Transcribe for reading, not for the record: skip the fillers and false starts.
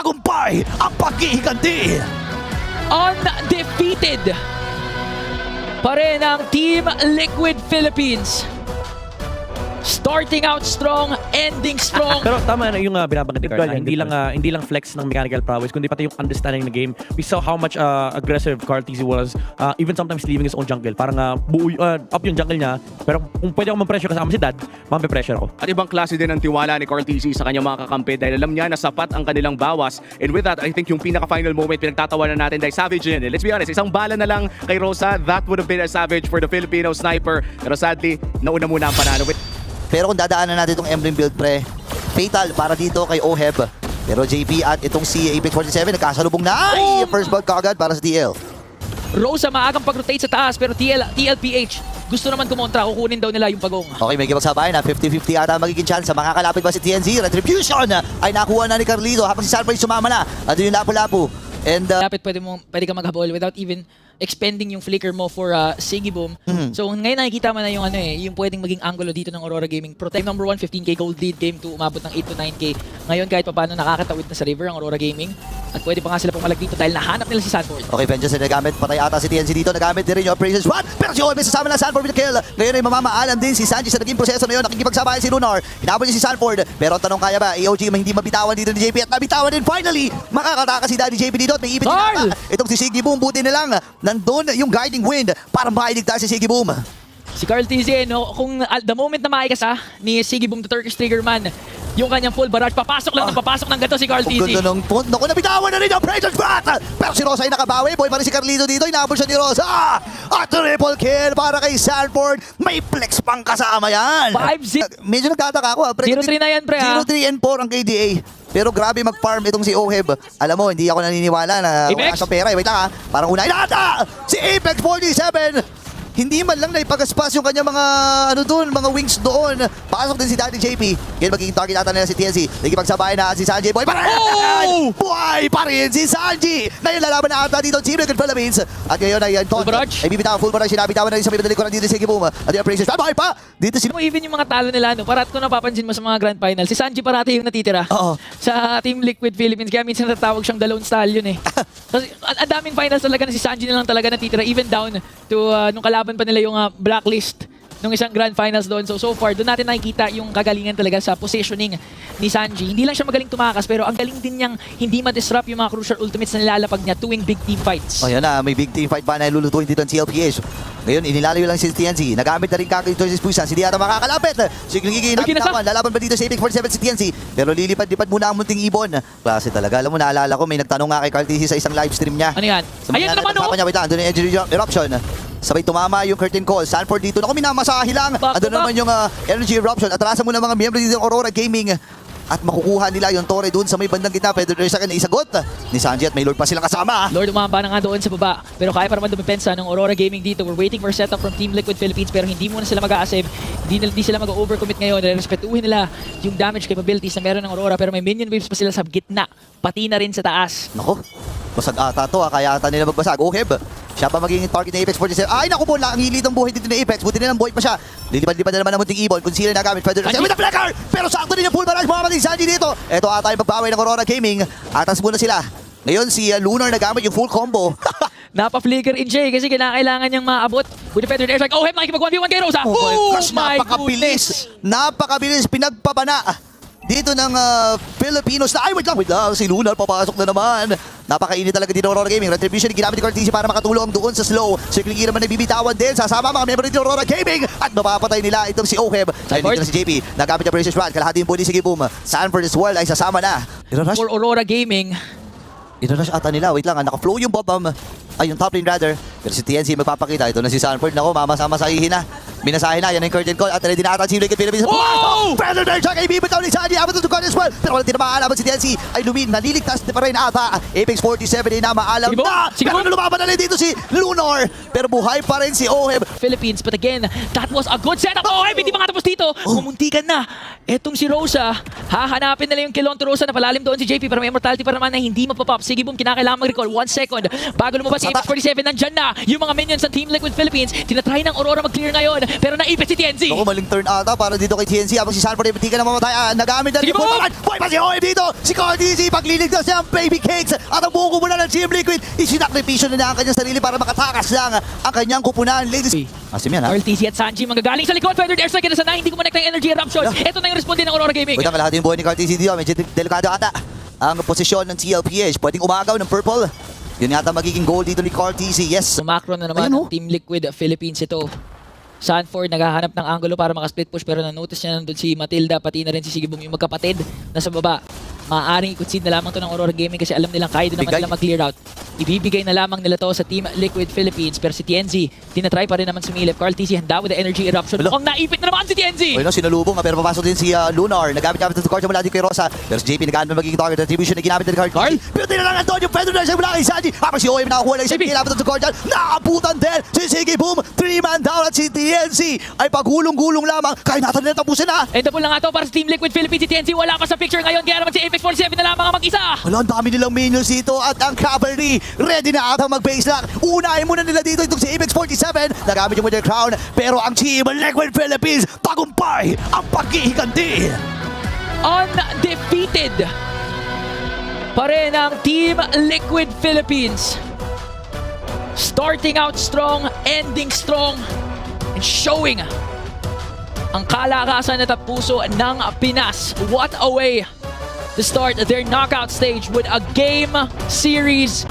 Tagumpay ang paghihiganti. Undefeated pa rin ang Team Liquid Philippines. Starting out strong, ending strong. Pero tama na yung binabanggit ni Carl, Good hindi lang flex ng mechanical prowess, kundi pati yung understanding ng game. We saw how much aggressive Carl TZ was, even sometimes leaving his own jungle. Parang buo up yung jungle niya, pero kung pwede ako mag-pressure kasama si Dad, mag-pressure ako. At ibang klase din ang tiwala ni Carl TZ sa kanyang mga kakampi dahil alam niya na sapat ang kanilang bawas. And with that, I think yung pinaka-final moment pinagtatawanan natin dahil Savage yun. Let's be honest, isang bala na lang kay Rosa, that would have been a Savage for the Filipino sniper. Pero sadly, nauna muna ang panalo. Pero kung dadaanan natin itong Emblem build pre, fatal para dito kay Oheb. Pero JP at itong si Apex 47 nagkasalubong na. Ay! First blood kagad para sa TL. Rosa maagang pag-rotate sa taas pero TLPH gusto naman kumontra, kukunin daw nila yung pagong. Okay, may kipagsabayan na 50-50 ata magiging chance. Makakalapit ba si TNZ? Retribution ay nakuha na ni Carlito habang si Sanford sumama na. At yung lapu-lapu. And Dapat pwede ka maghabol without even expending yung flicker mo for Siggy Boom. So ngayon nakikita mo na yung yung pwedeng maging angulo dito ng Aurora Gaming. Protect number 1, 15k gold lead, game 2 umabot ng 8 to 9k. Ngayon kahit paano nakakatawid na sa river ang Aurora Gaming. At pwede pa nga sila pumalag dito dahil nahanap nila si Sanford. okay, Vengeance na nagamit. Patay ata si TNZ dito. Nagamit din rin yung Operation Squad. Pero si OM sasama na Sanford with the kill. Ngayon ay mamamaalam din si Sanji sa naging proseso na yun. Nakikipagsabayan si Lunar. Hinabol niya si Sanford. Pero ang tanong kaya ba? AOG hindi mabitawan dito ni JP. At nabitawan din finally. Makakataka si Daddy JP dito. At may ipit Carl! itong si Siggy Boom. Buti na lang. Nandun yung guiding wind para mailigtas si Siggy Boom. Si Carl TZ, no, kung the moment na maikas ni Siggy Boom the Turkish Triggerman, yung kanyang full barrage, papasok lang ng papasok ng gato si Carl Ang TZ. ganda ng punt. Naku, nabitawan na rin yung Operation Squad. Pero si Rosa ay nakabawi. Boy pa rin si Carlito dito. Inabol siya ni Rosa. At triple kill para kay Sanford. May flex pang kasama yan. 5-0. Medyo nagtataka ako. 0-3 na yan, pre, 0-3 and 4 ang KDA. Pero grabe mag-farm itong si Oheb. Alam mo, hindi ako naniniwala na wala Apex? siyang pera. Wait lang ha. Parang unahin ata! Si Apex 47! Hindi man lang naipagaspas yung kanyang mga mga wings doon. Pasok din si Daddy JP. Ngayon magiging target ata nila si TNC. Nagkipagsabayan na si Sanji. Boy pa rin! Oh! Buhay pa rin si Sanji! Ngayon lalaban na ata dito Team Liquid Philippines. At ngayon ay Full barrage? ay bibitaw full barrage. Sinabitawan na rin sa may likuran dito si Kibuma. At yung Operation Squad. Buhay pa! Dito si... Even yung mga talo nila, no, parati ko napapansin mo sa mga grand final, si Sanji parati yung natitira. Oo. Sa Team Liquid Philippines, kaya minsan natawag siyang the lone stallion eh. Kasi ang daming finals talaga na si Sanji na lang talaga natitira, even down to nung kalaban pa nila yung blacklist nung isang grand finals doon. So far, doon natin nakikita yung kagalingan talaga sa positioning ni Sanji. Hindi lang siya magaling tumakas, pero ang galing din niyang hindi ma-disrupt yung mga crucial ultimates na nilalapag niya tuwing big team fights. Oh, yan na. May big team fight pa na ilulutuin dito ng TLPH. Ngayon, inilalayo lang si TNC. Nagamit na rin kagad ito si Puisans. Hindi ata makakalapit. Sige, nabitawan. Lalaban ba dito si Apex 47 si TNC? Pero lilipad-lipad muna ang munting ibon. Klase talaga. Alam mo, naalala ko, may nagtanong nga kay Carl TC sa isang live stream niya. Ano yan? Ayan naman oh! Wait lang, andun yung Energy Eruption. Sabay tumama yung curtain call. Sanford dito. Naku, minamasahe lang. Back to Andun naman yung Energy Eruption. Atrasan mo na mga miyembro dito ng Aurora Gaming. At makukuha nila yung Torre doon sa may bandang gitna. Pedro sa akin na isagot ni Sanji at may Lord pa silang kasama. Lord umamba na nga doon sa baba. Pero kaya pa naman dumipensa ng Aurora Gaming dito. We're waiting for setup from Team Liquid Philippines pero hindi muna sila mag-a-save. Hindi sila mag-overcommit ngayon. Respetuhin nila yung damage capabilities na meron ng Aurora pero may minion waves pa sila sa gitna. Pati na rin sa taas. Naku, basag ata to kaya ata nila magbasag. Oheb, siya pa magiging target ng Apex 47. Ay naku po, ang hilit ng buhay dito ng Apex. Buti nilang buhay pa siya. Lilipad-lipad na naman ang munting ibon. Kung sila nagamit, pwede rin with the flicker! Pero sakto din yung full barrage mga mating Sanji dito. Ito ata yung pagbaway ng Aurora Gaming. Atas muna sila. Ngayon si Lunar nagamit yung full combo. Napa-flicker in Jay kasi kailangan niyang maabot. With the feathered air strike. Oh, nakikipag 1v1 kay Rosa. Oh, Gosh, my napakabilis. goodness. Napakabilis. Pinagpapana dito ng Filipinos na, ay wait lang, si Lunar papasok na naman. Napakainit talaga dito ng Aurora Gaming. Retribution, ginamit ni Cartesi para makatulong doon sa slow. Circling naman nagbibitawan din. Sasama mga member dito ng Aurora Gaming. At mapapatay nila itong si Oheb. Dahil dito na si JP. Nagamit niya Precious Rod. Kalahati yung body si Boom. Sanford as well ay sasama na. Irarush. For Aurora Gaming. Irarush ata nila. Wait lang, naka-flow yung bomb. Ay, yung top lane rather. Pero si TNC magpapakita. Ito na si Sanford. Naku, mamasama-sahihin na. Binasahin na, yan ang curtain call at ready na ata si Liquid Philippines. Oh! Feather Dive siya kay Bibitaw ni Sanji. Abot to God as well. Pero walang tinamaan naman si TNC. Ay naliligtas pa rin ata. Apex 47 ay namaalam Sige, na. sige, Pero lumaban na rin dito si Lunar. Pero buhay pa rin si Oheb. Philippines. But again, that was a good setup. Oh, hindi pa nga tapos dito. Mumuntikan na. Etong si Rosa, hahanapin nila yung kilong to Rosa na palalim doon si JP pero may immortality pa naman na hindi mapapop. Sige boom, kinakailangan mag-recall. 1 second. Bago lumabas si Apex 47, nandyan na yung mga minions ng Team Liquid Philippines. Tinatry ng Aurora mag-clear ngayon. pero naipit si TNZ. Ako, maling turn ata para dito kay TNC. Habang si Sanford ay hindi ka na mamatay. Nagamit na rin Sige yung po! full boy pa si OM dito. Si Cartesi pagliligtas niya ang baby cakes. At ang buko muna ng Team Liquid. Isinakripisyo na niya ang kanyang sarili para makatakas lang ang kanyang kupunan. Ladies, asim yan ha. RTC at Sanji manggagaling sa likod. Feathered airstrike na sa 9. Hindi kumonect ang energy eruption. Ito na yung responde ng Aurora Gaming. Wait lang, kalahati yung buhay ni Cartesi dito. Medyo delikado ata ang posisyon ng TLPH. Pwedeng umagaw ng purple. Yun yata magiging goal dito ni Cartesi. Yes. Macro na naman Ayun, ng Team Liquid Philippines ito. Sanford naghahanap ng angulo para maka-split push pero na-notice niya nandun si Matilda pati na rin si Sigibum yung magkapatid na sa baba. Maaaring i-concede na lamang to ng Aurora Gaming kasi alam nilang kaya din naman Bigay. nila mag-clear out. Ibibigay na lamang nila to sa Team Liquid Philippines pero si TNZ tinatry pa rin naman sumilip. Carl TC handa with the energy eruption. Wala. Mukhang naipit na naman si TNZ! Ayun, sinalubong pero papasok din si Lunar. Nagamit ng card mula din kay Rosa. Pero si JP nagaan magiging target retribution na ginamit ng card. Carl? Pero tinalang Antonio Pedro na siya mula kay Sanji. Habang si OM nakakuha ng isang JP. ginamit ng card dyan. Nakabutan din si Siggy Boom. 3-man down at si TNC ay pagulong-gulong lamang. Kaya natin na tapusin na. End up na nga to para sa Team Liquid Philippines. Si TNZ wala pa sa picture ngayon kaya naman si Apex 47 na lamang ang mag-isa. Wala, ang dami nilang minions dito at ang cavalry ready na ata mag-base lock. Unahin muna nila dito itong si Apex 47. Nagamit yung Winter Crown pero ang Team Liquid Philippines tagumpay ang paghihiganti. Undefeated pa rin ang Team Liquid Philippines. Starting out strong, ending strong, and showing ang kalakasan at puso ng Pinas. What a way to start their knockout stage with a game series